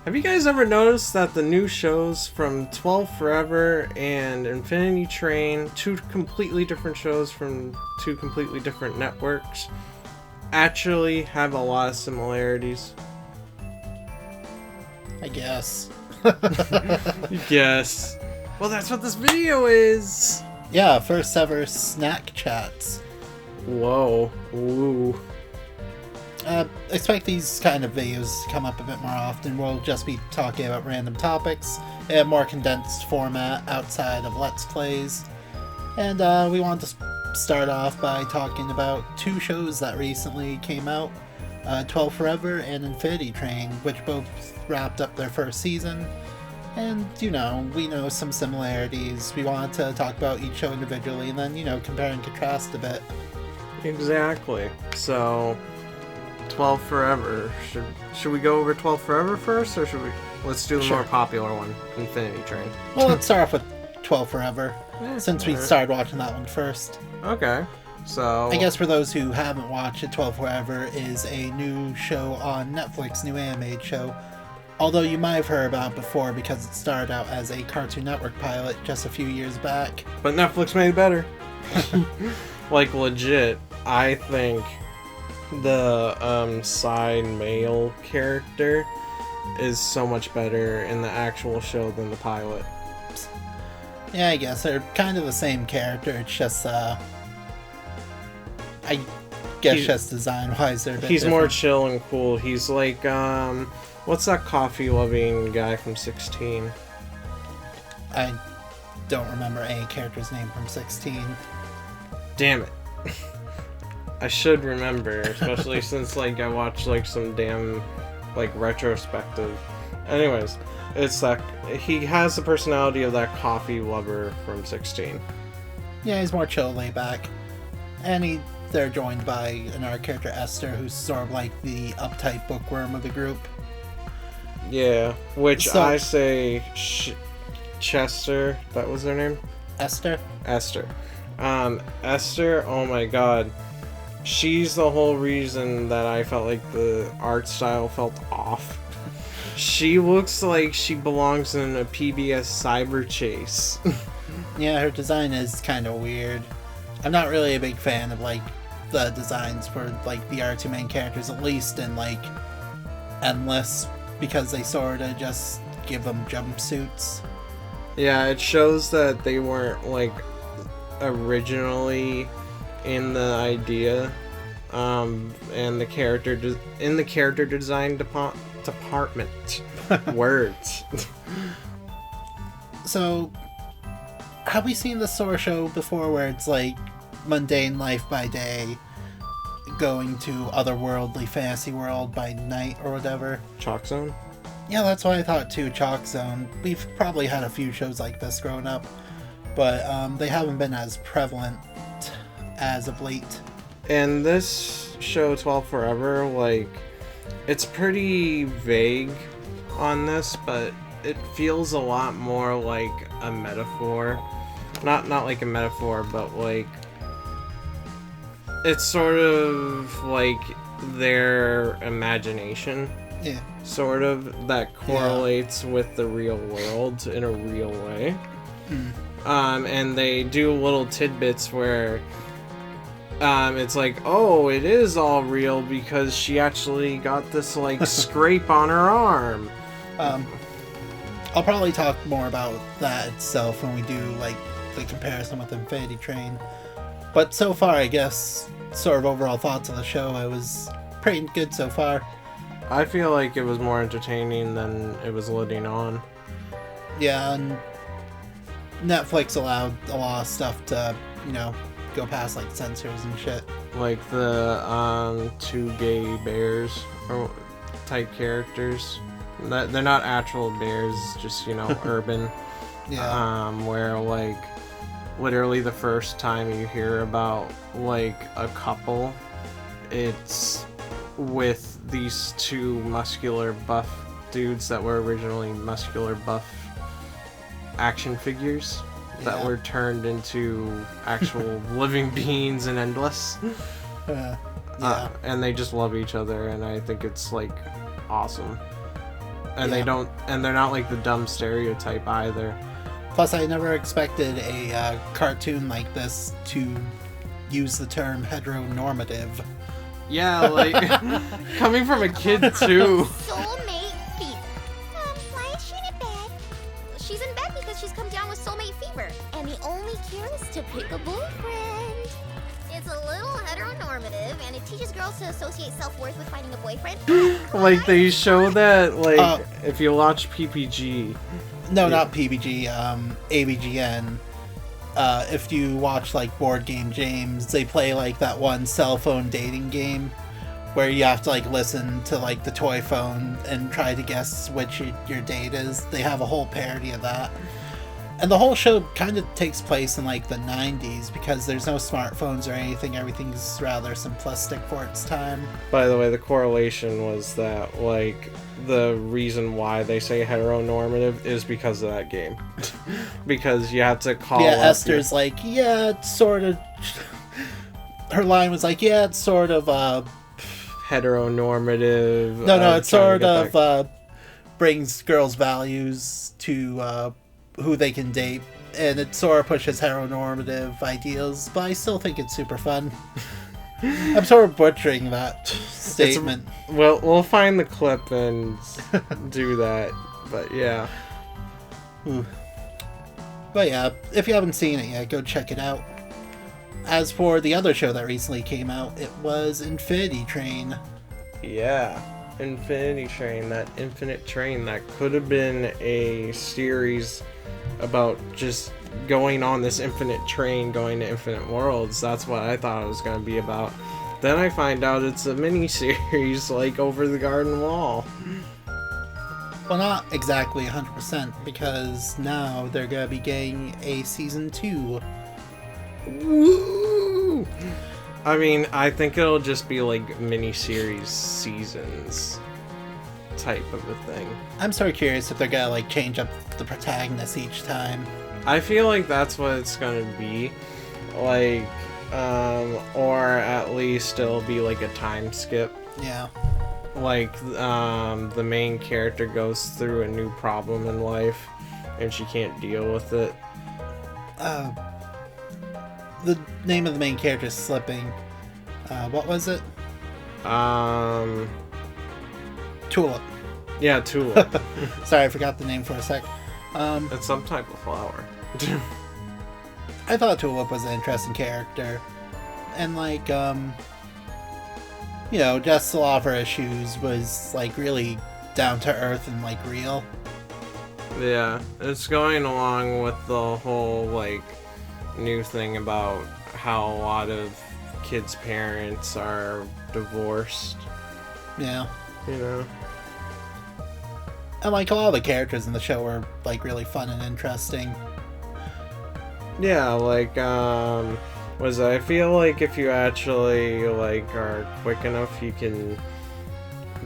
Have you guys ever noticed that the new shows from 12 Forever and Infinity Train, two completely different shows from two completely different networks, actually have a lot of similarities? I guess. Yes. Well, that's what this video is. Yeah, first ever snack chats. Whoa. Ooh. Expect these kind of videos to come up a bit more often. We'll just be talking about random topics in a more condensed format outside of Let's Plays. And we want to start off by talking about two shows that recently came out. 12 Forever and Infinity Train, which both wrapped up their first season. And, we know some similarities. We wanted to talk about each show individually and then, compare and contrast a bit. Exactly. So, 12 Forever. Should we go over 12 Forever first, or should we... Let's do the more popular one, Infinity Train. Well, let's start off with 12 Forever, since we started watching that one first. Okay. So... I guess for those who haven't watched it, 12 Forever is a new show on Netflix, new animated show. Although you might have heard about it before because it started out as a Cartoon Network pilot just a few years back. But Netflix made it better. Like, legit, I think the side male character is so much better in the actual show than the pilot. Yeah, I guess they're kind of the same character. It's just, I guess just design-wise they're a bit different. More chill and cool. He's like, what's that coffee-loving guy from 16? I don't remember any character's name from 16. Damn it. I should remember, especially since, I watched, some damn, retrospective. Anyways, it's that... He has the personality of that coffee lover from 16. Yeah, he's more chill, laid back. And they're joined by another character, Esther, who's sort of like the uptight bookworm of the group. Yeah, which I say... Chester, that was their name? Esther? Esther, oh my god. She's the whole reason that I felt like the art style felt off. She looks like she belongs in a PBS Cyber Chase. Yeah, her design is kind of weird. I'm not really a big fan of, the designs for, the other two main characters, at least in, Endless, because they sort of just give them jumpsuits. Yeah, it shows that they weren't, originally in the idea, and the character in the character design department. Words. So, have we seen this sort of show before where it's mundane life by day, going to otherworldly fantasy world by night or whatever? Chalk Zone? Yeah, that's what I thought too, Chalk Zone. We've probably had a few shows like this growing up, but they haven't been as prevalent as of late. And this show, 12 Forever, it's pretty vague on this, but it feels a lot more like a metaphor. Not like a metaphor, but it's sort of like their imagination. Yeah. Sort of, that correlates with the real world in a real way. And they do little tidbits where it's oh, it is all real because she actually got this scrape on her arm. I'll probably talk more about that itself when we do the comparison with Infinity Train. But so far, I guess, sort of overall thoughts of the show, it was pretty good so far. I feel like it was more entertaining than it was letting on. Yeah, and Netflix allowed a lot of stuff to, go past censors and shit. Like the two gay bears or type characters. They're not actual bears, just urban. Yeah. Where literally the first time you hear about a couple, it's with these two muscular buff dudes that were originally muscular buff action figures that were turned into actual living beings in Endless. Yeah. And they just love each other, and I think it's awesome. And they're not like the dumb stereotype either. Plus, I never expected a cartoon like this to use the term heteronormative. Yeah, like, coming from a kid, too. Soulmate fever. Why is she in bed? She's in bed because she's come down with soulmate fever. And the only cure is to pick a boyfriend. It's a little heteronormative, and it teaches girls to associate self-worth with finding a boyfriend. Like, they show that, like, if you watch PPG... No, not PBG, ABGN. If you watch, like, Board Game James, they play, like, that one cell phone dating game where you have to, like, listen to, like, the toy phone and try to guess which your date is. They have a whole parody of that. And the whole show kind of takes place in, like, the 90s because there's no smartphones or anything. Everything's rather simplistic for its time. By the way, the correlation was that, like, the reason why they say heteronormative is because of that game. Because you have to call up Esther's like, yeah, it's sort of... Her line was like, yeah, it's sort of, heteronormative... No, it sort of, brings girls' values to, who they can date, and it sort of pushes heteronormative ideals, but I still think it's super fun. I'm sort of butchering that statement. Well, we'll find the clip and do that, but yeah. But yeah, if you haven't seen it yet, go check it out. As for the other show that recently came out, it was Infinity Train. Yeah, Infinity Train, that infinite train that could have been a series about just going on this infinite train going to infinite worlds. That's what I thought it was going to be about. Then I find out it's a mini-series, like, Over the Garden Wall. Well, not exactly 100%, because now they're going to be getting a season 2. Woo! I mean, I think it'll just be, like, mini-series seasons type of a thing. I'm sort of curious if they're going to, like, change up the protagonist each time. I feel like that's what it's gonna be, like, or at least it'll be like a time skip. Yeah. Like, the main character goes through a new problem in life, and she can't deal with it. The name of the main character is slipping. What was it? Tulip. Yeah, Tulip. Sorry, I forgot the name for a sec. It's some type of flower. I thought Tulip was an interesting character. And, like, you know, just a lot of her issues was, like, really down to earth and, like, real. Yeah, it's going along with the whole, like, new thing about how a lot of kids' parents are divorced. Yeah. You know? And, like, a lot of the characters in the show were, like, really fun and interesting. Yeah, like, I feel like if you actually, like, are quick enough, you can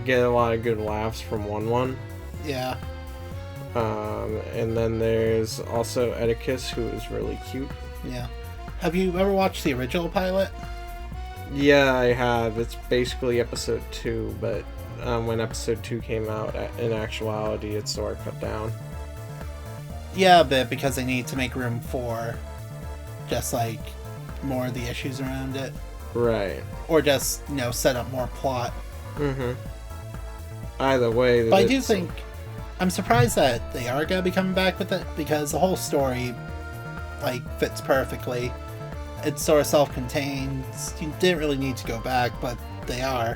get a lot of good laughs from one. Yeah. And then there's also Etiquette, who is really cute. Yeah. Have you ever watched the original pilot? Yeah, I have. It's basically episode 2, but when episode 2 came out, in actuality, it's sort of cut down. Yeah, a bit, because they need to make room for just, like, more of the issues around it. Right. Or just, you know, set up more plot. Mm-hmm. Either way... But I do think... I'm surprised that they are going to be coming back with it, because the whole story, like, fits perfectly. It's sort of self-contained. You didn't really need to go back, but they are.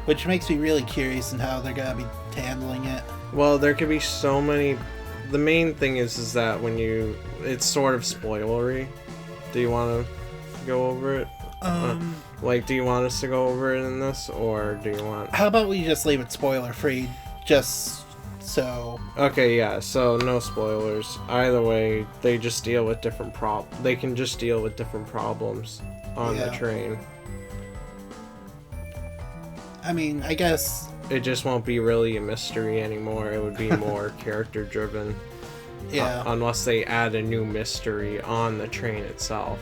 Which makes me really curious in how they're going to be handling it. Well, there could be so many... The main thing is that when you... It's sort of spoilery. Do you want to go over it? Like, do you want us to go over it in this, or do you want... How about we just leave it spoiler-free, just so... Okay, yeah, so no spoilers. Either way, they just deal with different They can just deal with different problems on the train. I mean, I guess... It just won't be really a mystery anymore. It would be more character-driven. Yeah. Unless they add a new mystery on the train itself.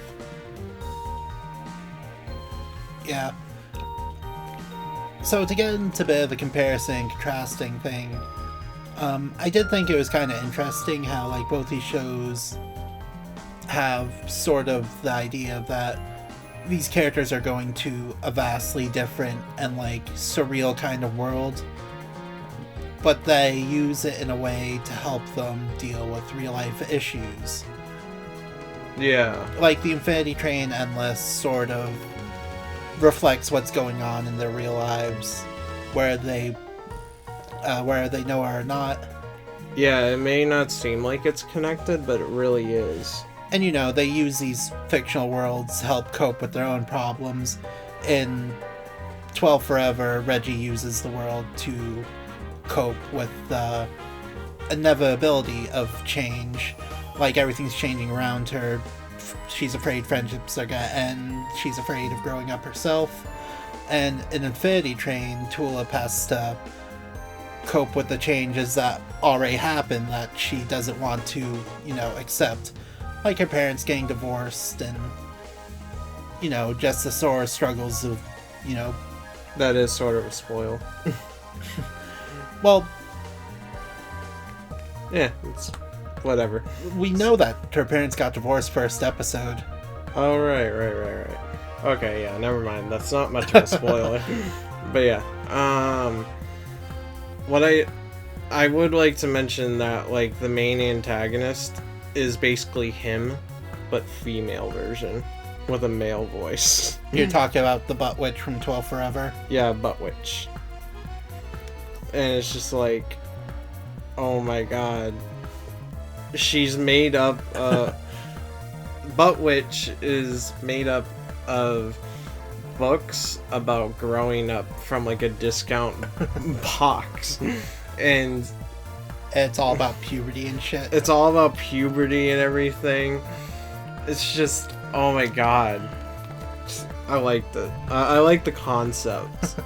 Yeah. So to get into a bit of the comparison, contrasting thing, I did think it was kind of interesting how, like, both these shows have sort of the idea that these characters are going to a vastly different and, like, surreal kind of world, but they use it in a way to help them deal with real-life issues. Yeah. Like, the Infinity Train Endless sort of reflects what's going on in their real lives, where they know or not. Yeah, it may not seem like it's connected, but it really is. And, you know, they use these fictional worlds to help cope with their own problems. In 12 Forever, Reggie uses the world to cope with the inevitability of change. Like, everything's changing around her. She's afraid friendships are gonna end. She's afraid of growing up herself. And in Infinity Train, Tulip has to cope with the changes that already happened that she doesn't want to, you know, accept. Like her parents getting divorced and, you know, just the sore struggles of, you know... That is sort of a spoil. Well... Yeah, it's... whatever. We know that her parents got divorced first episode. Oh, right. Okay, yeah, never mind. That's not much of a spoiler. But yeah, what I would like to mention that, like, the main antagonist is basically him, but female version, with a male voice. You're talking about the Butt Witch from 12 Forever? Yeah, Butt Witch. And it's just like, oh my god. She's made up, Butt Witch is made up of books about growing up from, like, a discount box. And it's all about puberty and shit. It's all about puberty and everything. It's just, oh my god. I liked it. I like the concept.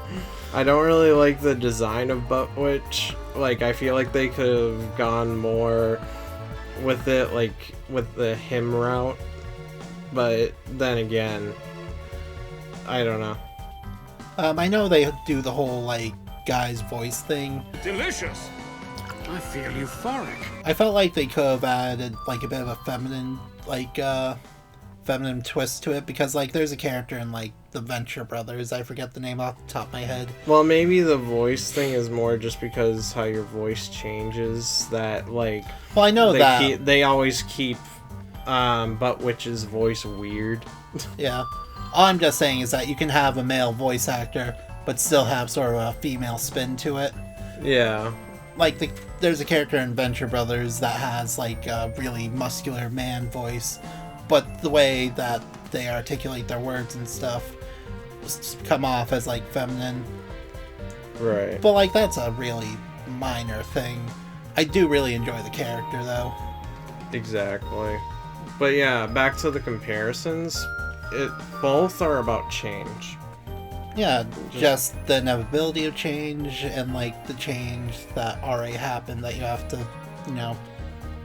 I don't really like the design of Butt Witch. Like, I feel like they could have gone more with it, like, with the him route. But then again, I don't know. I know they do the whole, like, guy's voice thing. Delicious! I feel euphoric. I felt like they could have added, like, a bit of a feminine, like, feminine twist to it, because, like, there's a character in, like, the Venture Brothers, I forget the name off the top of my head. Well, maybe the voice thing is more just because how your voice changes, that, like... Well, I know that... they always keep, Butt Witch's voice weird. Yeah. All I'm just saying is that you can have a male voice actor, but still have sort of a female spin to it. Yeah. Like, there's a character in Venture Brothers that has, like, a really muscular man voice, but the way that they articulate their words and stuff come off as, like, feminine. Right. But, like, that's a really minor thing. I do really enjoy the character, though. Exactly. But yeah, back to the comparisons. Both are about change. Yeah, just the inevitability of change and, like, the change that already happened that you have to, you know,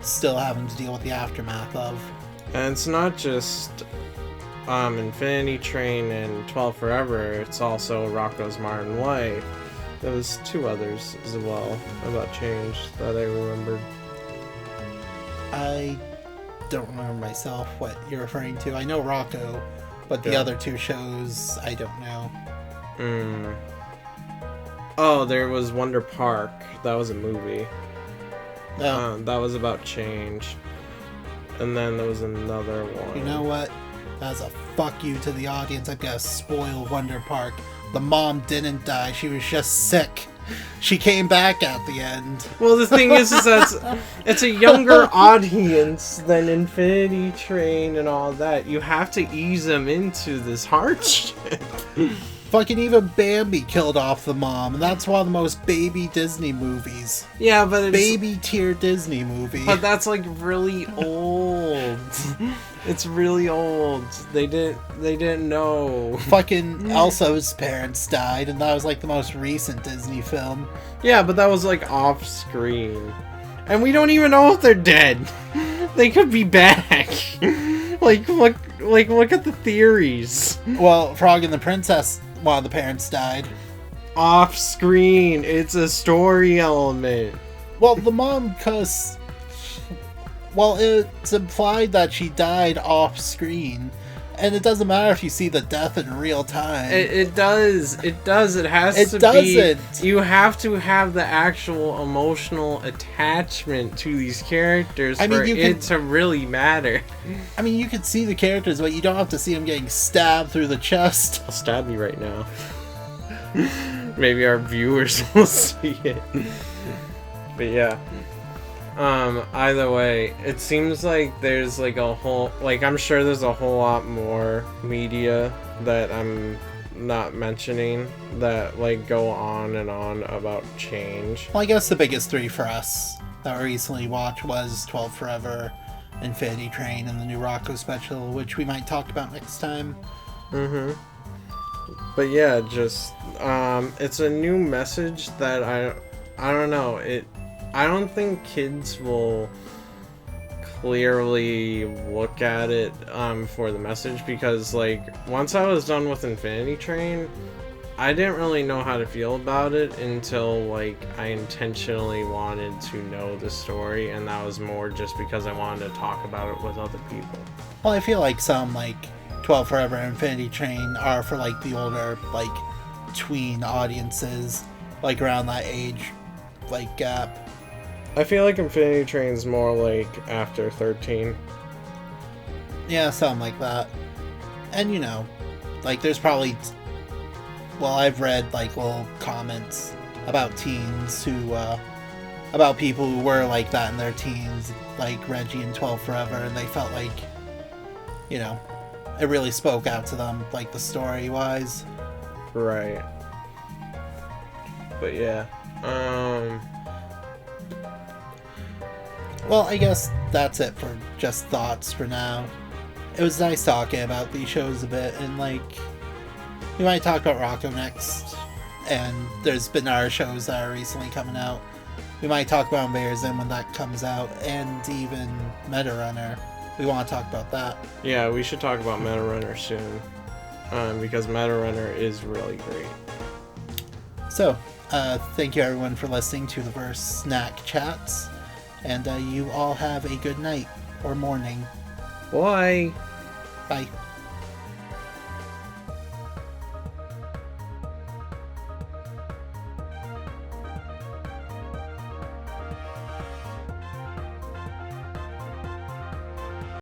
still having to deal with the aftermath of. And it's not just Infinity Train and 12 Forever, it's also Rocko's Modern Life. There was 2 others as well about change that I remembered. I don't remember myself what you're referring to. I know Rocco, but the other 2 shows, I don't know. Oh, there was Wonder Park. That was a movie. No. That was about change. And then there was another one. You know what? As a fuck you to the audience, I'm gonna spoil Wonder Park. The mom didn't die, she was just sick. She came back at the end. Well, the thing is that it's a younger audience than Infinity Train and all that. You have to ease them into this hardship. Fucking even Bambi killed off the mom, and that's one of the most baby Disney movies. Yeah, but it's... Baby tier Disney movie. But that's, like, really old. It's really old. They didn't know. Fucking Elsa's parents died, and that was, like, the most recent Disney film. Yeah, but that was, like, off screen. And we don't even know if they're dead. They could be back. Like, look at the theories. Well, Frog and the Princess, one of the parents died. Off screen. It's a story element. Well, the mom, because... Well, it's implied that she died off screen, and it doesn't matter if you see the death in real time. It does. It does. It has It to doesn't. be. You have to have the actual emotional attachment to these characters I mean, for you it can- to really matter. I mean, you can see the characters, but you don't have to see them getting stabbed through the chest. I'll stab you right now. Maybe our viewers will see it. But yeah. Either way, it seems like there's like a whole, like, I'm sure there's a whole lot more media that I'm not mentioning that like go on and on about change. Well, I guess the biggest three for us that we recently watched was 12 Forever, Infinity Train, and the new Rocco special, which we might talk about next time. Mm-hmm. But yeah, just it's a new message that I don't know. I don't think kids will clearly look at it for the message, because like once I was done with Infinity Train, I didn't really know how to feel about it until like I intentionally wanted to know the story, and that was more just because I wanted to talk about it with other people. Well, I feel like some, like, 12 Forever and Infinity Train are for, like, the older, like, tween audiences, like, around that age, like, gap. I feel like Infinity Train's more like after 13. Yeah, something like that. And, you know, like, there's probably... Well, I've read, like, little comments about teens who, about people who were like that in their teens, like Reggie and 12 Forever, and they felt like, you know, it really spoke out to them, like, the story-wise. Right. But yeah. Well, I guess that's it for just thoughts for now. It was nice talking about these shows a bit, and, like, we might talk about Rocco next, and there's been our shows that are recently coming out. We might talk about Invaders Zim when that comes out, and even Meta Runner. We want to talk about that. Yeah, we should talk about Meta Runner soon. Because Meta Runner is really great. So, thank you everyone for listening to the Verse Snack Chats, and you all have a good night or morning. Bye! Bye.